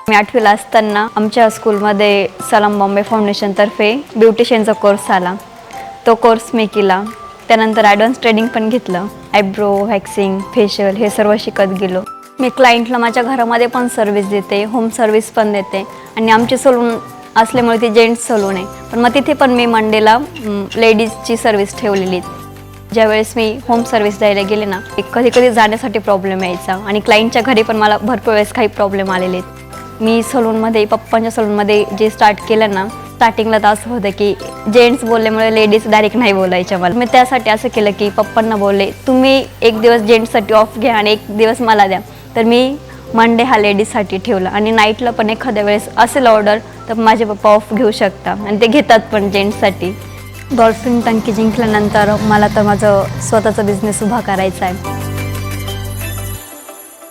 मी 8वीला असताना आमच्या स्कूलमध्ये सलाम बॉम्बे फाउंडेशनतर्फे ब्युटिशियनचा कोर्स आला. तो कोर्स मी केला. त्यानंतर ॲडव्हान्स ट्रेनिंग पण घेतलं. आयब्रो, वॅक्सिंग, फेशियल हे सर्व शिकत गेलो. मी क्लायंटला माझ्या घरामध्ये पण सर्व्हिस देते, होम सर्व्हिस पण देते आणि आमचे सलून असल्यामुळे ती जेंट्स सलून आहे. पण मग तिथे पण मी मंडेला लेडीजची सर्व्हिस ठेवलेली. ज्यावेळेस मी होम सर्व्हिस द्यायला गेले ना, कधी कधी जाण्यासाठी प्रॉब्लेम यायचा आणि क्लायंटच्या घरी पण मला भरपूर वेळेस काही प्रॉब्लेम आलेले आहेत. मी सलूनमध्ये पप्पांच्या सलूनमध्ये जे स्टार्ट केलं ना, स्टार्टिंगला तर असं होतं की जेंट्स बोलल्यामुळे लेडीज डायरेक्ट नाही बोलायच्या मला. मी त्यासाठी असं केलं की पप्पांना बोलले, तुम्ही एक दिवस जेंट्ससाठी ऑफ घ्या आणि एक दिवस मला द्या. तर मी मंडे हा लेडीजसाठी ठेवला आणि नाईटला पण एखाद्या वेळेस असेल ऑर्डर तर माझे पप्पा ऑफ घेऊ शकता आणि ते घेतात पण जेंट्ससाठी. डॉल्फिन टंकी जिंकल्यानंतर मला तर माझं स्वतःचा बिझनेस उभा करायचा आहे.